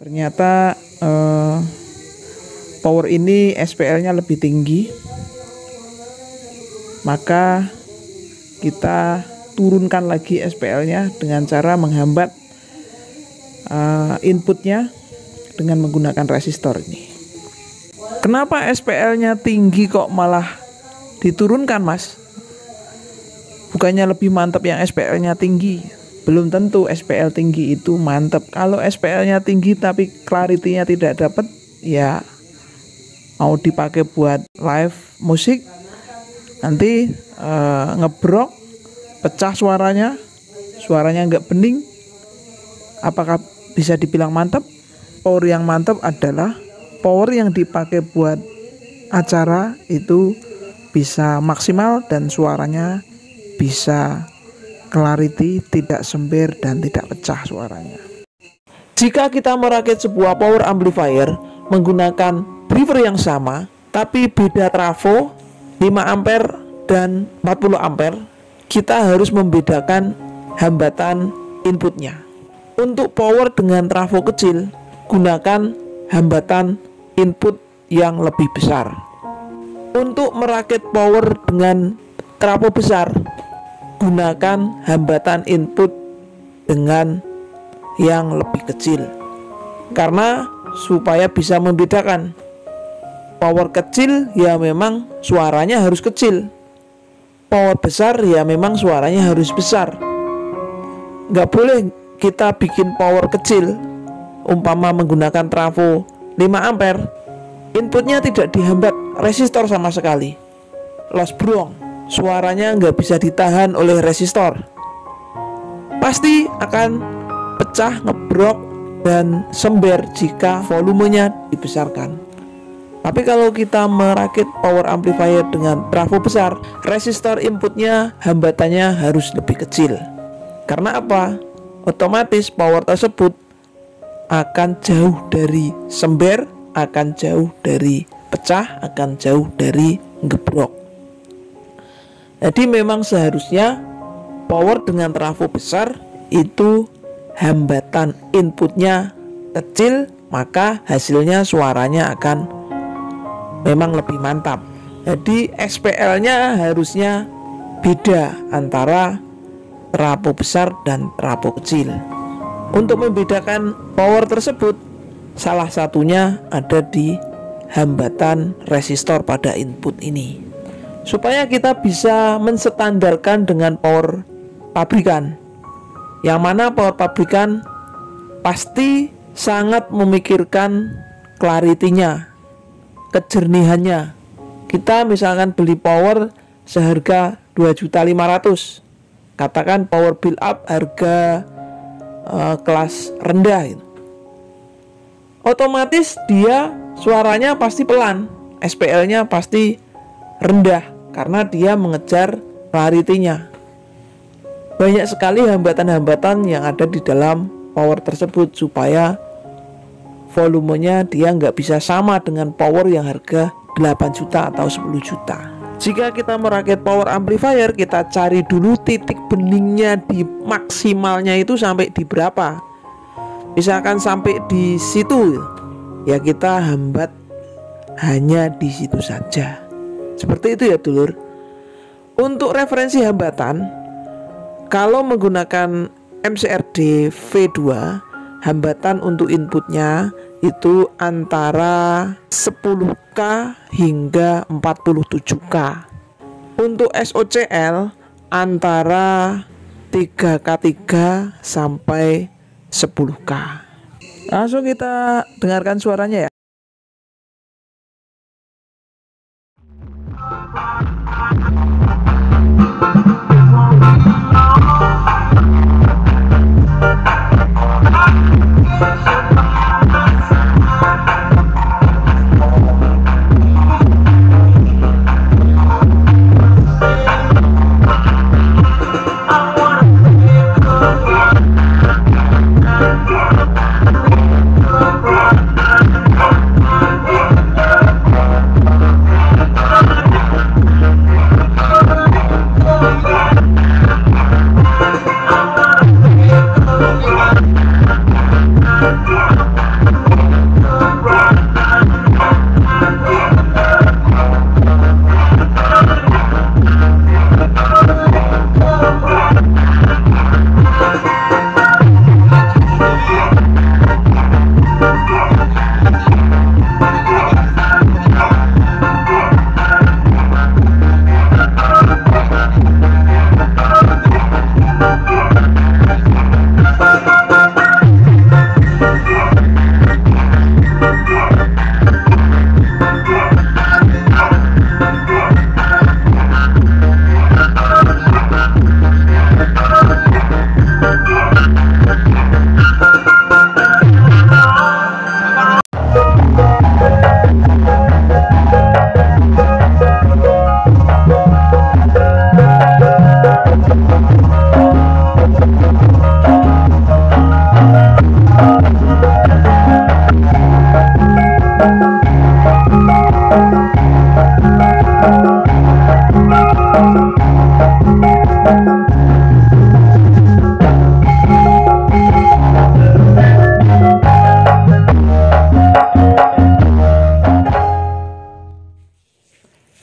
Ternyata power ini SPL-nya lebih tinggi, maka kita turunkan lagi SPL-nya dengan cara menghambat inputnya dengan menggunakan resistor ini. Kenapa SPL-nya tinggi kok malah diturunkan, Mas? Bukannya lebih mantap yang SPL-nya tinggi? Belum tentu SPL tinggi itu mantap. Kalau SPL-nya tinggi tapi clarity-nya tidak dapat, ya mau dipakai buat live musik, nanti ngebrok, pecah suaranya nggak bening. Apakah bisa dibilang mantap? Power yang mantap adalah power yang dipakai buat acara itu bisa maksimal dan suaranya bisa clarity, tidak sember dan tidak pecah suaranya. Jika kita merakit sebuah power amplifier menggunakan driver yang sama tapi beda trafo 5 ampere dan 40 ampere, kita harus membedakan hambatan inputnya. Untuk power dengan trafo kecil, gunakan hambatan input yang lebih besar. Untuk merakit power dengan trafo besar, gunakan hambatan input dengan yang lebih kecil, karena supaya bisa membedakan. Power kecil ya memang suaranya harus kecil, power besar ya memang suaranya harus besar. Nggak boleh kita bikin power kecil, umpama menggunakan trafo 5 ampere, inputnya tidak dihambat resistor sama sekali, loss brong, suaranya nggak bisa ditahan oleh resistor, pasti akan pecah, ngebrok, dan sember jika volumenya dibesarkan. Tapi kalau kita merakit power amplifier dengan trafo besar, resistor inputnya hambatannya harus lebih kecil. Karena apa? Otomatis power tersebut akan jauh dari sember, akan jauh dari pecah, akan jauh dari ngebrok. Jadi memang seharusnya power dengan trafo besar itu hambatan inputnya kecil, maka hasilnya suaranya akan memang lebih mantap. Jadi SPL-nya harusnya beda antara trafo besar dan trafo kecil. Untuk membedakan power tersebut, salah satunya ada di hambatan resistor pada input ini. Supaya kita bisa menstandarkan dengan power pabrikan, yang mana power pabrikan pasti sangat memikirkan clarity-nya, kejernihannya. Kita misalkan beli power seharga 2.500.000, katakan power build up harga kelas rendah gitu. Otomatis dia suaranya pasti pelan, SPL-nya pasti rendah karena dia mengejar clarity-nya. Banyak sekali hambatan-hambatan yang ada di dalam power tersebut supaya volumenya dia nggak bisa sama dengan power yang harga 8 juta atau 10 juta. Jika kita merakit power amplifier, kita cari dulu titik beningnya di maksimalnya itu sampai di berapa. Misalkan sampai di situ, ya kita hambat hanya di situ saja. Seperti itu ya dulur. Untuk referensi hambatan, kalau menggunakan MCRD V2, hambatan untuk inputnya itu antara 10K hingga 47K. Untuk SOCL antara 3K3 sampai 10K. Langsung kita dengarkan suaranya ya.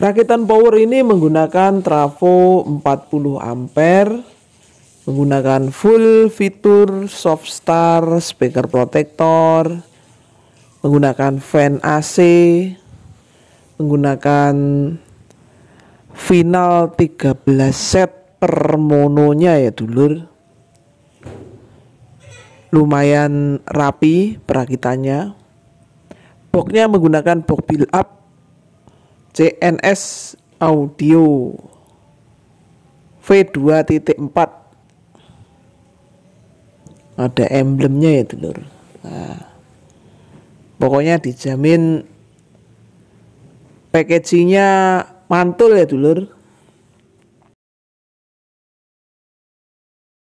Perakitan power ini menggunakan trafo 40 ampere, menggunakan full fitur soft start, speaker protector, menggunakan fan AC, menggunakan final 13 set per mononya ya dulur. Lumayan rapi perakitannya. Boxnya menggunakan box build up CNS Audio V2.4. Ada emblemnya ya dulur. Nah, pokoknya dijamin packagingnya mantul ya dulur.